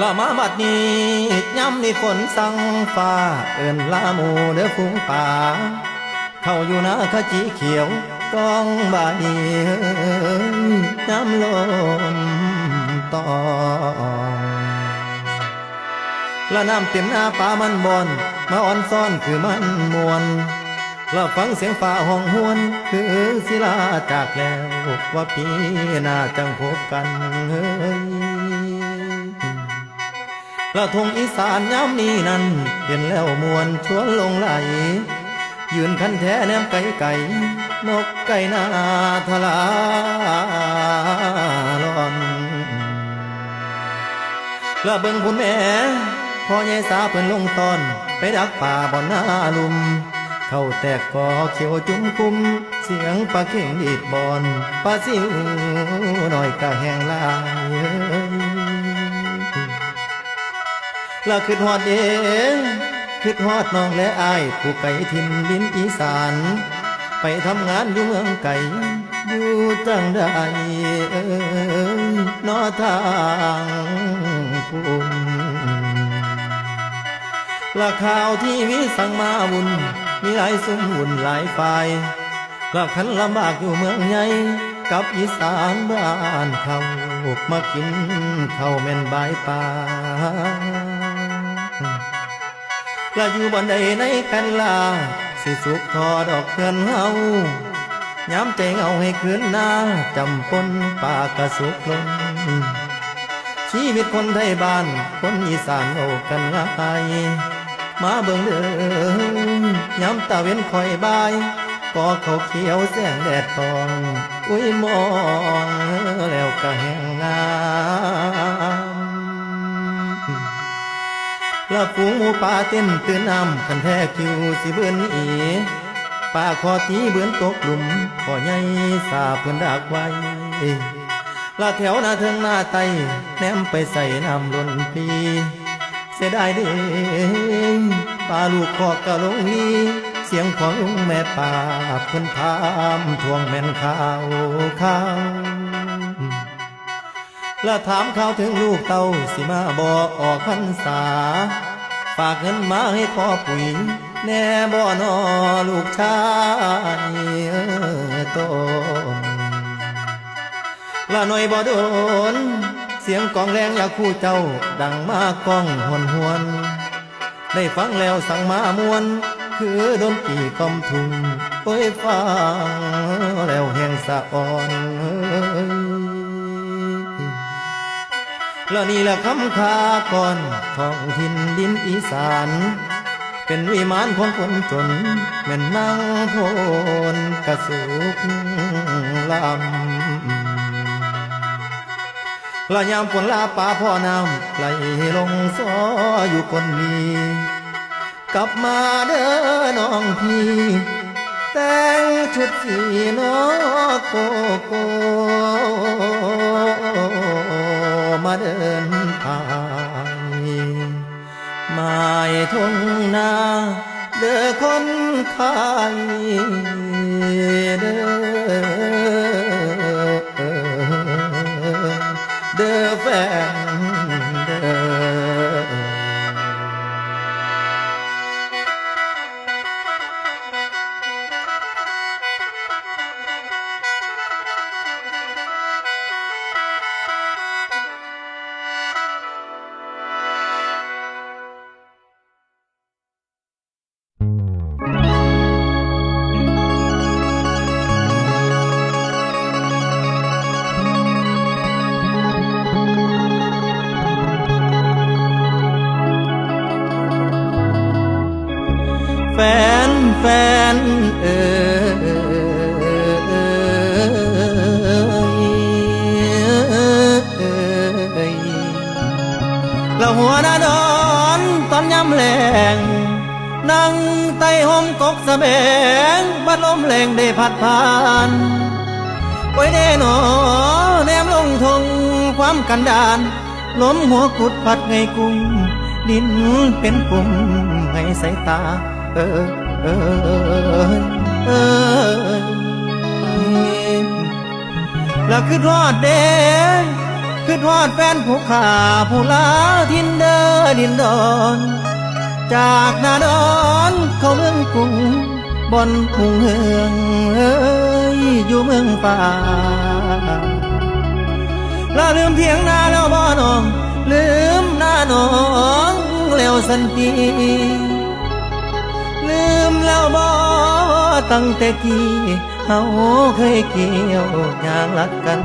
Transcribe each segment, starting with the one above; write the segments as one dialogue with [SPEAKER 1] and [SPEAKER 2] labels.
[SPEAKER 1] ละมาบัดนี้ย้ำนี่ฝนสั่งฟ้าเอิ้นลาหมูเด้อฟุ้งป่าเข้าอยู่นาขจีเขียวกองบาดีย้ำลมตองละน้ำเต็มหน้าป่ามันบอนมาอ่อนซ้อนคือมันมวนละฟังเสียงฟ้าห้องหวนคือศิลาจากแล้วว่าปีหน้าจังพบกันเฮ้ยละทงอีสานย้ำนี้นั้นเห็นแล้วมวนชวนลงไหลยืนคันแท้แนมไก่ไก่นกไก่นาทลาลอนละเบิ่งพุ่นแม่พ่อใหญ่สาเพิ่นลงตอนไปดักป่าบ่อนนาลุมเข้าแตกกอเขียวจุ้มคุมเสียงปลาเข่งดีดบอนปลาซิวหน่อยกะแห้งลายละคิดฮอดเองคิดฮอดน้องและอายผู้ไก่ทิมดินอีสานไปทำงานอยู่เมืองไก่อยู่จังใดนอทางภูมิละข่าวที่วิสั่งมาวุ่นมีหลายสุ่มวุ่นหลายฝ่ายละคันลำบากอยู่เมืองใหญ่กับอีสานบ้านเขามากินข้าวแม่นบายป่าละอยู่บนใดในกันลาสิสุขทอดอกเงินเฮาย้ำใจเงาให้คืนหน้าจำปนป่ากระสุกลงชีวิตคนไทยบ้านคนอีสานเอากันง่ายมาเบิ่งเด้อย้ำตาเว้นคอยบายก็เขาเขียวแสงแดดทองอุ้ยมองแล้วก็แห้งงามละฝูงหมูป่าเต้นตื่นน้ำคันแท้คิวสิเบิ่นอีป่าคอตีเบิ่นตกหลุมขอใหญ่สาเพิ่นดักไว้ละแถวหน้าเทิงหน้าไตแนมไปใส่น้ำล้นปีเสียดายเด้ป่าลูกคอกกะลงนี้เสียงของลุงแม่ป่าเพิ่นถามทวงแม่นข้าวและถามข่าวถึงลูกเต้าสิมาบอกออกพรรษาฝากเงินมาให้พ่อปุ๋ยแน่บ่นอลูกชายโตละหน่อยบ่โดนเสียงกองแรงอยากคู่เจ้าดังมากล้องหวนหวนได้ฟังแล้วสั่งมามวนคือดนตรีกอมทุ่งโอ้ยฟังแล้วแห่งสะอ่อนแล้วนี่แหละคำคาก่อนท้องถิ่นดินอีสานเป็นวิมานของคนจนแม่นนั่งโพนกระสุกลำละยามฝนลาป่าพ่อน้ำไหลลงซ้ออยู่คนนี้กลับมาเด้อน้องพี่แต่งชุดสีน้อโกโกมาเดินทางหมายทงนาเด้อคนขายเด้อเด้อแฟนเด้อแฟนแฟนละหัวหน้าดอนตอนยำแรงนั่งใต้ห่มกกสะแบงบัดลมแรงได้พัดผ่านไว้แน่หนอแนมลงทงความกันดานลมหัวกุดพัดไงกุ้งดินเป็นปุ่มให้สายตาแล้วคือรอดเด้ คือทอดแฟนผู้ขาผู้ลาทินเดอดินดอนจากนาดอนเข้าเมืองกรุงบนมุ่งเฮืองอยู่เมืองป่าแล้วลืมเพียงนาแล้วบ่น้องลืมหน้าน้องแล้วสันทีลืมแล้วบ่ตั้งแต่กี้เฮาเคยเกี่ยวอย่างรักกัน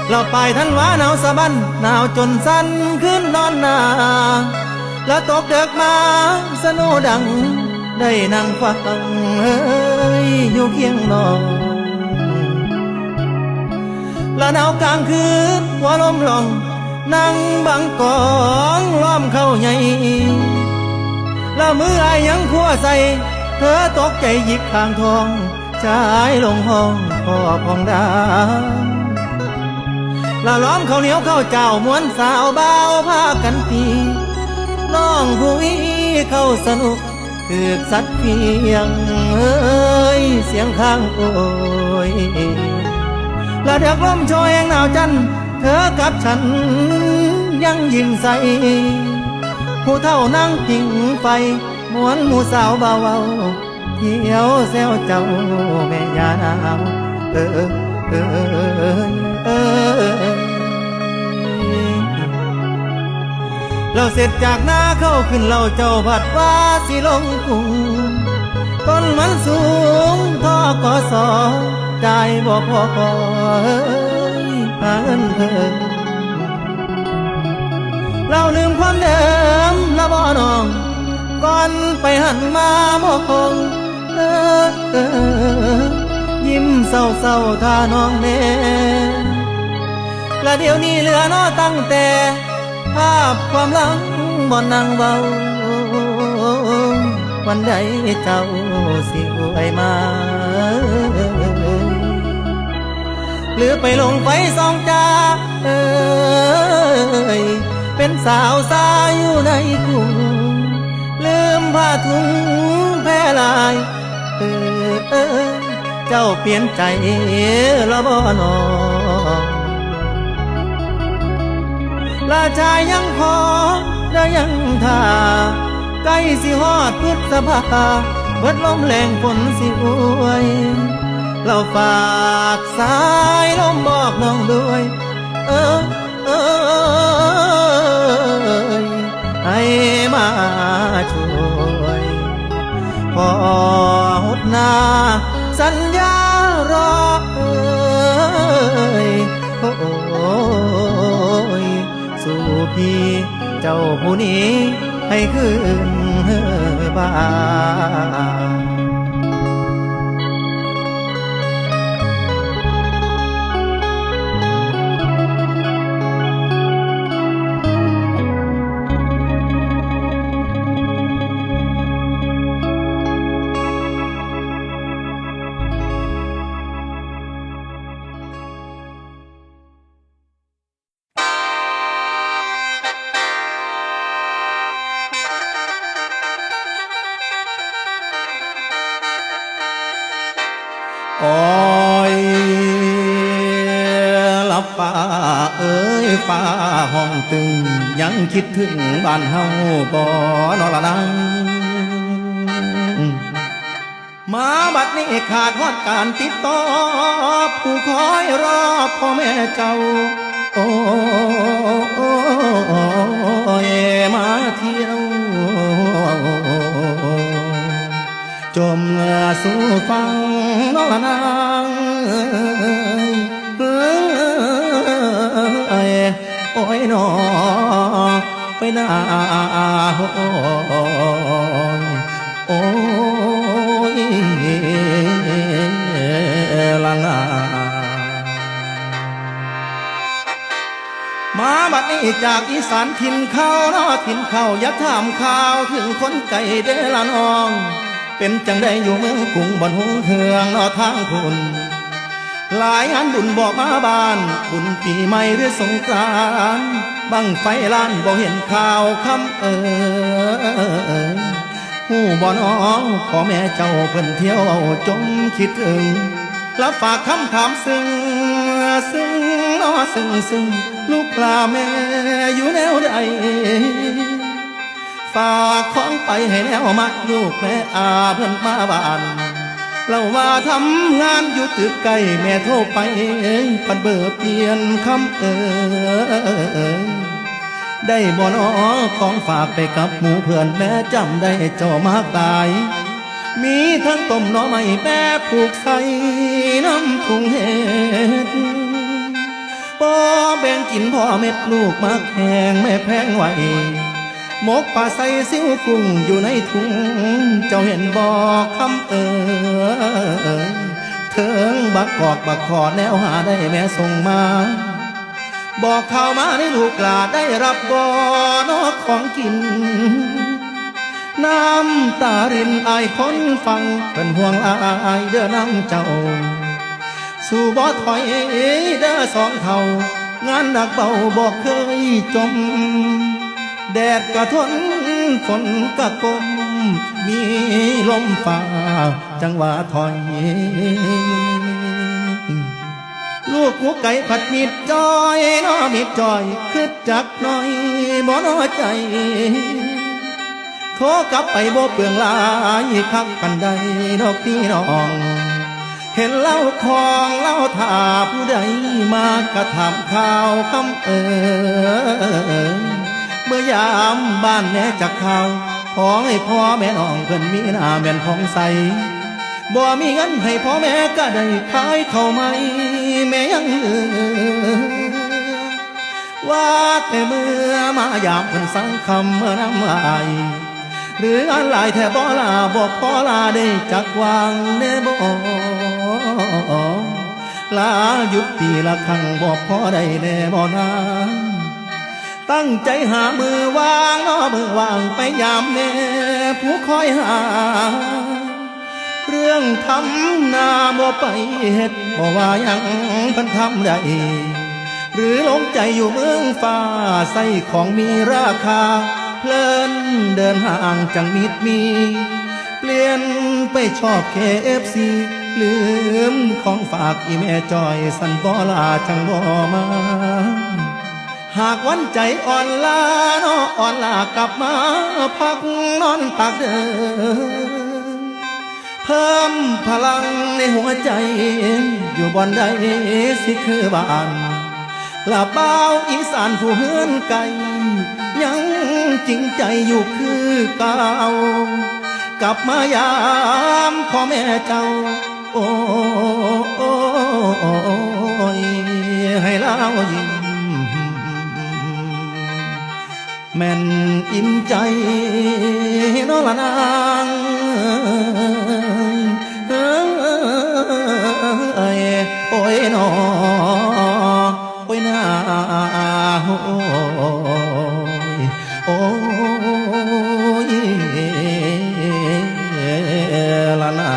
[SPEAKER 1] เราไปทันว่าหนาวสะบันหนาวจนสั่นขึ้นนอนนาแล้วตกเดึกมาสโนดังได้นั่งฟังอยู่เคียงนอนแล้วหนาวกลางคืนหัวลมลองนั่งบังกองล้อมเข้าใหญ่แล้วมืออายยังขัวใส่เธอตกใจหยิบข้างทองชายลงห้องพ่อพองดาละล้อมข้าวเหนียวข้าวเจ้ามวนสาวบ่าวพากันตีน้องผู้วิเข้าสนุกคือสัตว์เพียงเสียงข้างโอยละเดือกลมโชยหนาวจันเธอกับฉันยังยิงใส่ผู้เท่านั่งผิงไฟมวนหมู่สาวเบาเที่ยวแซวเจ้าแม่ยานาวเราเสร็จจากนาเข้าขึ้นเราเจ้าผัดว่าสิลงกรุงต้นมันสูงท่อกอสอใจบ่พอหาเงินเพิ่มเราลืมความเดิมละบ่น้องก่อนไปหันมาบ่คงยิ้มเศร้าๆท่าน้องแน่และเดี๋ยวนี้เหลือน้อตั้งแต่ภาพความหลังบ่นั่งเบาวันใดเจ้าสิอวยมาหรือไปลงไฟสองจาเป็นสาวสายอยู่ในกรุงลืมผ้าถุงแพร่ลายเจ้าเปลี่ยนใจละบ่นอลาชายยังพอได้ยังท่าใกล้สิฮอดพฤษภาเบิดลมแรงฝนสิอวยเราฝากสายลมบอกน้องด้วยให้มาช่วยพอหุดหน้าสัญญารอโอ้ยสู่พี่เจ้าผู้นี้ให้ขึ้นบ้านโอ้ยลับป่าเอ้ยป่าห้องตึงยังคิดถึงบ้านเฮาบ่นอละนังมาบัดนี้ขาดฮอดการติดต่อผู้คอยรอพ่อแม่เจ้าโอ้ยมาเที่ยวจมสู่ฟังน้องนางโอ้ยนอไปนาโอ้ยลังมาบัดนี้จากอีสานถิ่นเขาเนาะถิ่นเขาอย่าถามข่าวถึงคนไก่เดละน้องเป็นจังได้อยู่เมืองกรุงบ่หงเฮืองนอทางคุณหลายงานบุญบอกมาบ้านบุญปีใหม่หรือสงกรานต์บังไฟล้านบ่เห็นข่าวคำ หูบ่น้องพ่อแม่เจ้าเพิ่นเที่ยวจมคิดถึงแล้วฝากคำถามซึ่งลูกปลาแม่อยู่แนวใดฝากของไปให้แนวมัดลูกแม่อาเพิ่นมาบ้านเราว่าทำงานอยู่ตึกไกลแม่โทรไปปันเบอร์เปลี่ยนคำได้บ่น้อของฝากไปกับหมู่เพื่อนแม่จำได้เจ้ามากตายมีทั้งต้มหน่อไม้แม่ผูกใส่น้ำพุงเห็ดบ่แบ่งกินพ่อเม็ดลูกมักแหงแม่แพงไว้หมกปลาใส่ซิ้วกุ้งอยู่ในถุงเจ้าเห็นบอกคำเถิงบักกอกบักขอแนวหาได้แม่ส่งมาบอกข่าวมาในลูกหลาได้รับบ่นอกของกินน้ำตารินอายคนฟังเป็นห่วงอายเด้อน้ำเจ้าสู่บ่ถอยเด้อสองเท่างานหนักเบาบอกเคยจมแดดกะทนฝนกะกลมมีลมฝ่าจังหวะถอยลูกหัวไก่ผัดมิดจอยน้อมิดจอยคึดจักหน่อยบ่น้อใจโทรกลับไปบ่เปลืองลายคักกันใดดอกพี่น้องเห็นเล่าของเล่าถาผู้ใดมากระทำข่าวคำเมื่อยามบ้านแน่จากข่าวขอให้พ่อแม่น้องเพิ่นมีหน้าแม่นของใสบ่มีเงินให้พ่อแม่ก็ได้ขายข้าวไหมแม่ยังเหลือว่าแต่เมื่อมายามเพิ่นสังคำเมื่อน้ำลายหรืออันหลายแทบบ่ลาบอกพอลาได้จักวางแน่บ่ลาหยุดปีละครั้งบอกพอได้แน่บ่นานตั้งใจหามือวางน้อมือวางไปยามแม่ผู้คอยหาเรื่องทำนาบ่ไปเฮ็ดบ่ว่ายังเพิ่นทำได้หรือหลงใจอยู่เมืองฟ้าใส่ของมีราคาเพลินเดินห่างจังมิดมีเปลี่ยนไปชอบ KFC ลืมของฝากอีแม่จอยสันบ่ลาจังบ่มาหากวันใจอ่อนลาน้ออ่อนลากลับมาพักนอนตากเดินเพิ่มพลังในหัวใจอยู่บ่อนใดสิคือบ้านลาเป้าอีสานผู้เฮือนไกลยังจริงใจอยู่คือเก่ากลับมายามพ่อแม่เจ้าโอ้ยให้เล่ายิ้มแม่นอิ่มใจน้อละนางโอ้ยนอโอ้ยนาโอ้ยละนา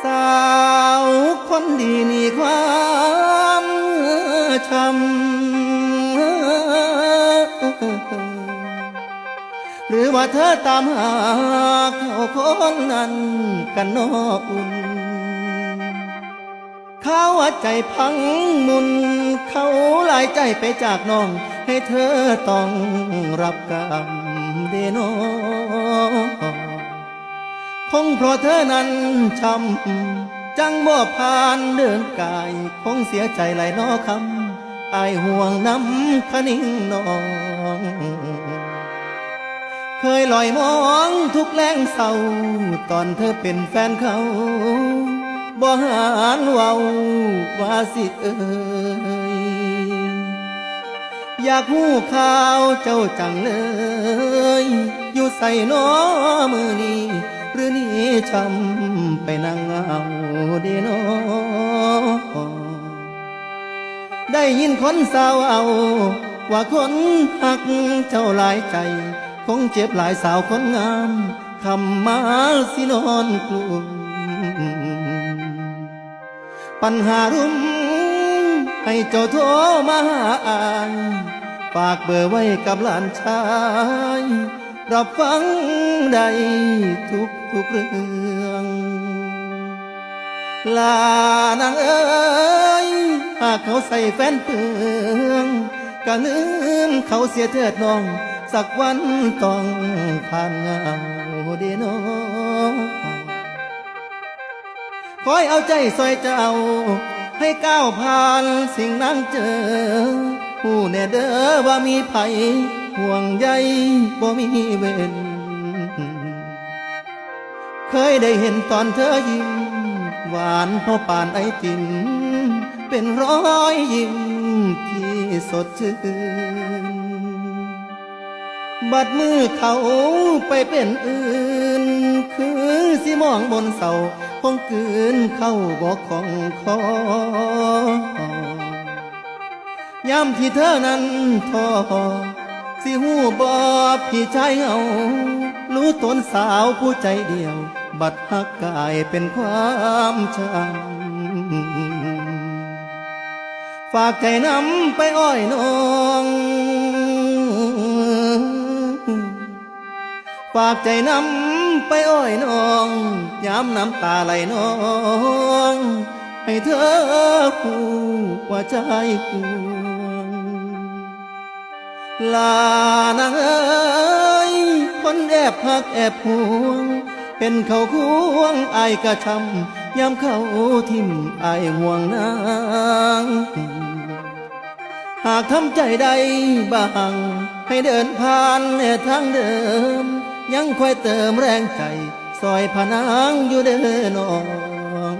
[SPEAKER 1] สาวคนดีมีความช้ำหรือว่าเธอตามหาเขาคนนั้นกันนออุ่น เขาว่าใจพังมุนเขาหลายใจไปจากน้องให้เธอต้องรับกรรมเดโนคงเพราะเธอนั้นช้ำจังบ่ผ่านเดินกายคงเสียใจหลายนอคำอายห่วงน้ำคนิ่งน้องเคยลอยมองทุกแรงเศร้าตอนเธอเป็นแฟนเขาบ่หานเว้าว่าสิอยากหู้ข่าวเจ้าจังเลยอยู่ใส่น้อมือนี้หรือนี่ช้ำไปนั่งเอาดีน้อได้ยินคนสาวเอาว่าคนหักเจ้าหลายใจคงเจ็บหลายสาวคนงามคำมาสินอนกลุ่มปัญหารุมให้เจ้าโทรมาหาอายฝากเบอร์ไว้กับหลานชายรับฟังได้ทุกเรื่องลานางเอ๋ยหากเขาใส่แฟนเปืองก็ลืมเขาเสียเถิดน้องสักวันต้องผ่านเงาเดโนคอยเอาใจซอยเจ้าให้ก้าวผ่านสิ่งนั้นเจอผู้แน่เด้อว่ามีไผห่วงใยบ่มีเวรเคยได้เห็นตอนเธอยิ้มหวานพอป่านไอติมเป็นรอยยิ้มที่สดชื่นบัดมือเขาไปเป็นอื่นคือสิมองบนเสาคงกืนเข้าบอกของคอยามที่เธอนั้นท้อสิหูบอพี่ชายเอารู้ตนสาวผู้ใจเดียวบัดหักกายเป็นความช้ำฝากใจนำไปอ้อยน้องฝากใจนำไปอ้อยน้องย้ำน้ำตาไหลน้องให้เธอหูว่าใจห่วงลานางเอ๋ยคนแอบหักแอบห่วงเป็นเขาควงอายกระชำย้ำเขาทิ่มอายห่วงนางหากทำใจใดบ้างให้เดินผ่านทางเดิมยังคอยเติมแรงใจซอยผนางอยู่เด้อน้อง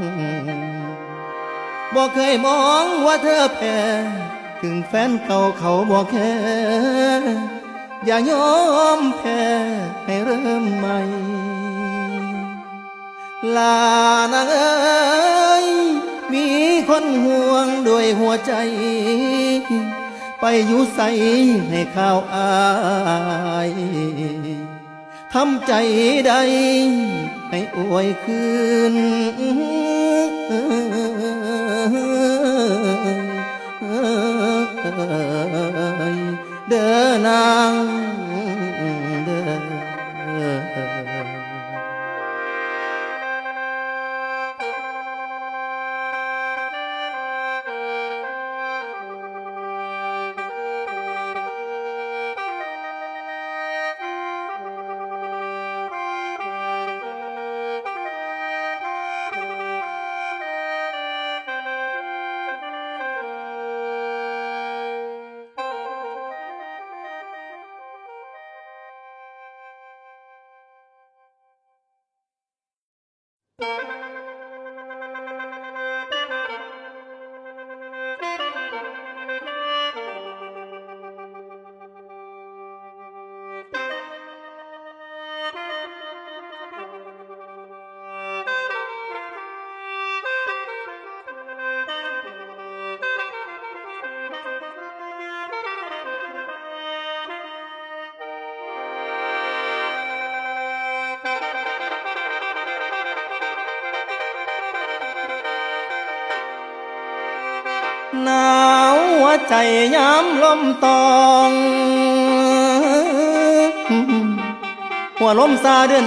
[SPEAKER 1] บอกเคยมองว่าเธอแพ้ถึงแฟนเก่าเขาบอกแค่อย่ายอมแพ้ให้เริ่มใหม่ลานางเอ๋ยมีคนห่วงด้วยหัวใจไปอยู่ใสให้ข้าวอายทำใจใดให้อวยคืนเด้อนางเด้อ หนาวหัวใจย้ำลมตองหัวลมซาเดือน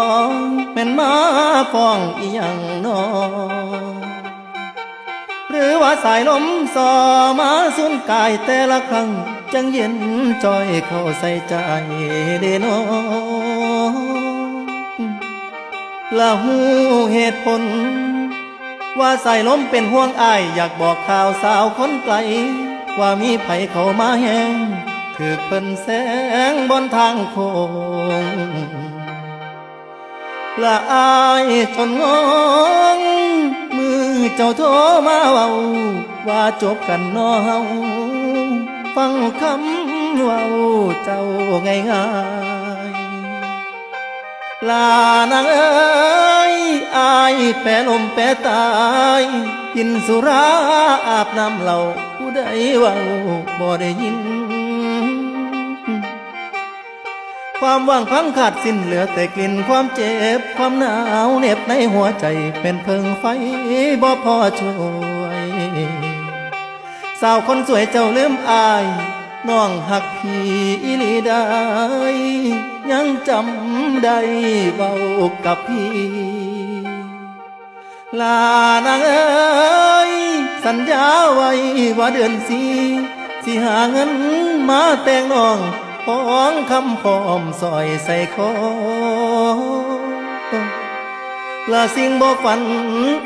[SPEAKER 1] 12เป็นมาฟ้องอีหยังนอ รือว่าสายลมสอมาสุนกายแต่ละครั้งจังเย็นจอยเข้าใส่ใจเดโนละหูเหตุผลว่าสายลมเป็นห่วงอายอยากบอกข่าวสาวคนไกลว่ามีไผเข้ามาแหงถือเพิ่นแสงบนทางโค้งละอายจนงงมือเจ้าโทรมาเว้าว่าจบกันน้อเฮาฟังคำเว้าเจ้าง่ายๆลานางเอ้ยอายแปรลมแปรตายกินสุราอาบน้ำเหล้าผู้ใดเว้าบ่ได้ยินความว่างพังขาดสิ้นเหลือแต่กลิ่นความเจ็บความหนาวเหน็บในหัวใจเป็นเพิงไฟบ่พอช่วยสาวคนสวยเจ้าลืมอายน้องหักพี่อีหลีได้ยังจำได้เบากับพี่ลานางเอ้ยสัญญาไว้ว่าเดือนสี่สิหาเงินมาแต่งน้องพ้องคำพร้อมซอยใส่คอละสิ่งบ่ฝัน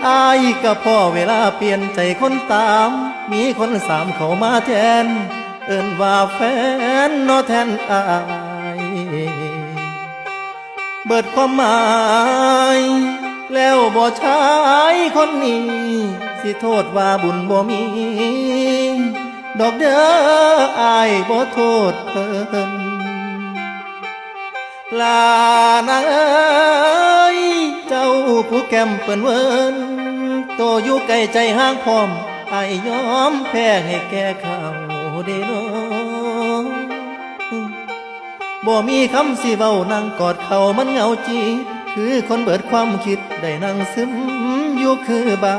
[SPEAKER 1] อายกับพ่อเวลาเปลี่ยนใจคนตามมีคนสามเข้ามาแทนเอิ้นว่าแฟนนอแทนอายเบิดความหมายแล้วบ่ชายคนนี้สิโทษว่าบุญบ่มีดอกเด้ออายบ่โทษเพิ่นลานางเอ้ยเจ้าผู้แก้มเปิ้นเวินโตอยู่ใกล้ใจห่างพร้อมอายยอมแพ้ให้แก่เขาเด้อน้อบ่มีคำสิเว้านั่งกอดเขามันเหงาจีคือคนเบิดความคิดได้นั่งซึมอยู่คือบ้า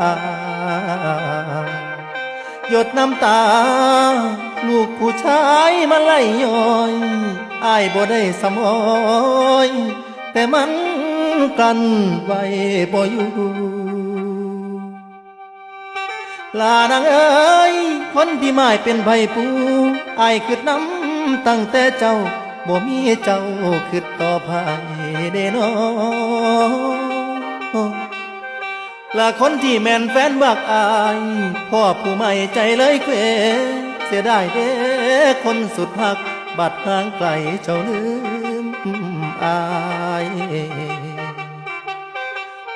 [SPEAKER 1] หยดน้ำตาลูกผู้ชายมาไล่ย้อยอายบ่ได้สำอ้อยแต่มันกลั้นไว้บ่อยู่ลานางเอ้ยคนที่หมายเป็นไผปูอายคิดน้ำตั้งแต่เจ้าบ่มีเจ้าคิดต่อไผเด้น้อละคนที่แม่นแฟนบักอายพ่อผู้ใหม่ใจเลยเควเสียได้เด้คนสุดหักบัดห่างไกลเจ้าลืมอาย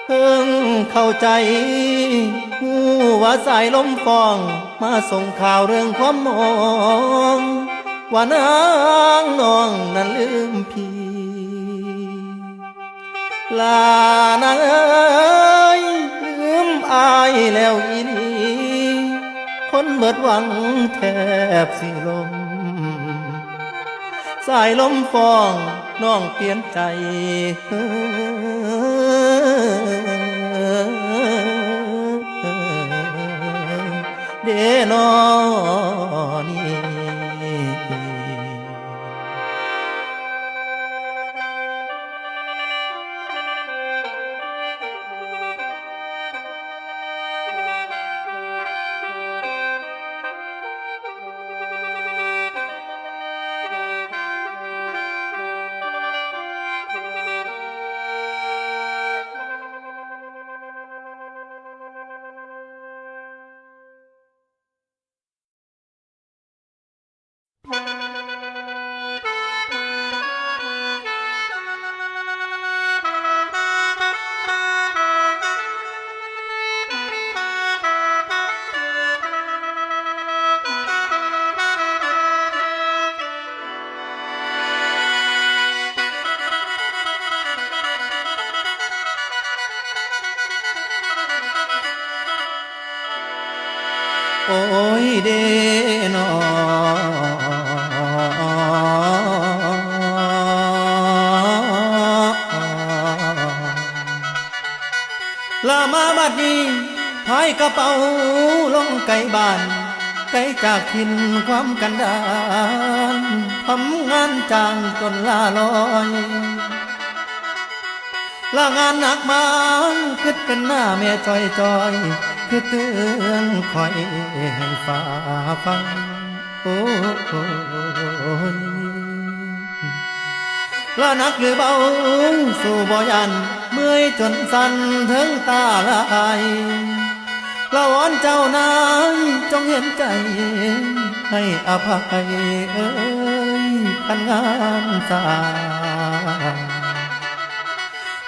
[SPEAKER 1] เพิ่งเข้าใจหูว่าสายลมฟองมาส่งข่าวเรื่องความมองว่านางน้องนั้นลืมพี่ลานางเอ้ยลืมอายแล้วอีนี่คนเบิดหวังแทบสิลมสายลมฟองน้องเปลี่ยนใจเดนอนี่โอ้ยเดนอลามาบัดนี้พายกระเป๋าลงไกลบ้านไกลจากถิ่นความกันดานทำงานจางจนลาลอยลางานหนักมาคิดเป็นหน้าแม่จอยจอย คือเตือนคอยให้ฝ่าฟังโอ้ยละนักหรือเบาสู่บ่ยันเมื่อยจนสั่นถึงตาลายละวอนเจ้านายจงเห็นใจให้อภัยเอ้ยคันงานสา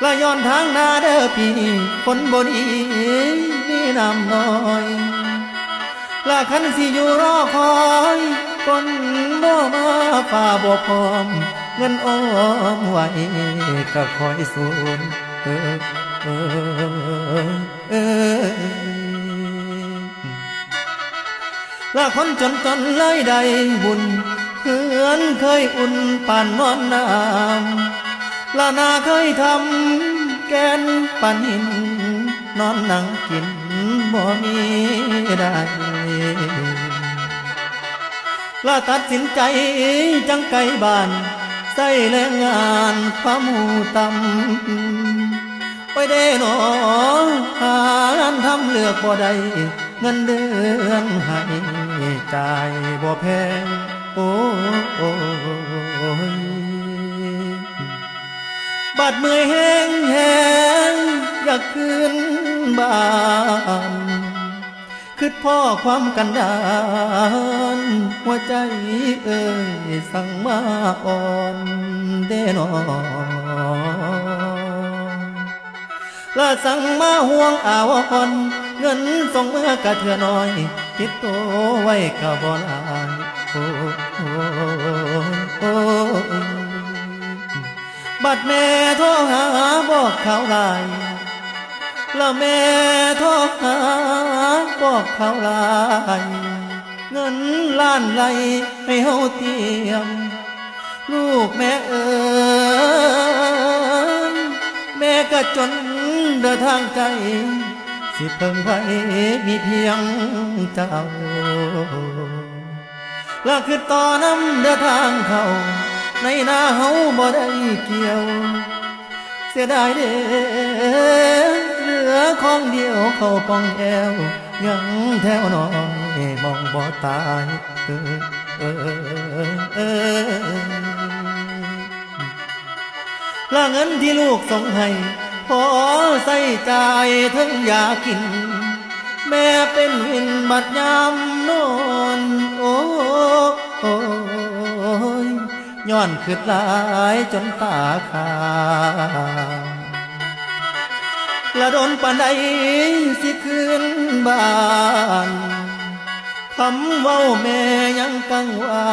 [SPEAKER 1] ละย้อนทางนาเด้อพี่คนบ่ดีมีน้ำน้อยละคันสิอยู่รอคอยคนบ่มาฝ่าบ่พร้อมเงินอ้อมไว้ก็คอยสูญละคนจนเลยได้บุญเพื่อนเคยอุ่นปานนอนน้ำละนาเคยทำแกนปานหินนอนนั่งกินบ่มีได้ละตัดสินใจจังไกลบ้านใส่แรงงานความหูต่ำไปเด้หนอหางานทำเลือกบ่ได้เงินเดือนให้จ่ายบ่แพงโอ้ยบาดเมื่อยแห้งอยากคืนบ้านคิดพ่อความกันดานหัวใจเอ่ยสั่งมาอ่อนเด้นอละสั่งมาห่วงอาวรเงินส่งเมื่อกะเถื่อน้อยติดตัวไว้กะบ่หลายบัดแม่โทรหาบอกข่าวลายแล้วแม่โทรหาบอกข่าวลายเงินล้านไหลให้เฮาเตรียมลูกแม่เอ๋ยแม่ก็จนเดินทางไกลสิเพิ่งไว้มีเพียงเจ้าและคือต่อน้ำเดินทางเขาในนาเฮาบ่ได้เกี่ยวเสียดายเด้เหลือของเดียวเข้าปองแอวยังแถวน้อยมองบ่ตายละเงินที่ลูกส่งให้พอใส่ใจทั้งยากินแม่เป็นวินบัดยามนอนโอ้ยย้อนคืดหลายจนตาขาดละโดนปานใดสิคืนบ้านคำเว้าแม่ยังกังวา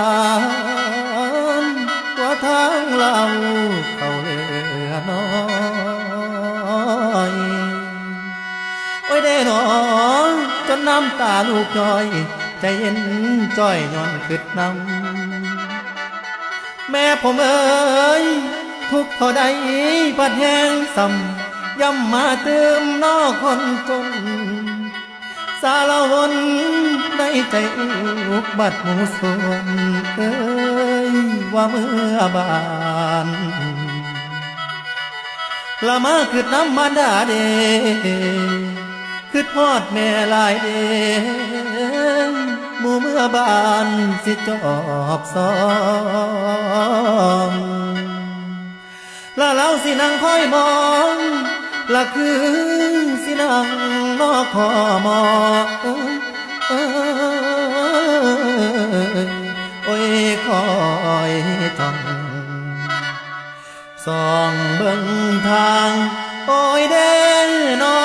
[SPEAKER 1] นว่าทางเราเขาเหลือน้อยโอ้ยได้หนอจนน้ำตาลูกย้อยใจเย็นจ้อยย้อนคืดนำแม่ผมเอ๋ยทุกข์เท่าใดปัดแห้งซ้ำย้ำมาเติมนอคนจนสารวนในใจอุกบัดหมู่ส่วนเอ้ยว่าเมื่อบานละมาคืดน้ำมันดาเดคืดพอดแม่ลายเดหมู่เมื่อบานสิจอบซ้อมละเราสินั่งคอยมองละคือสินั่งนอขอมอโอ้ยคอยท่องส่องเบิ่งทางโอ้ยเด้นอ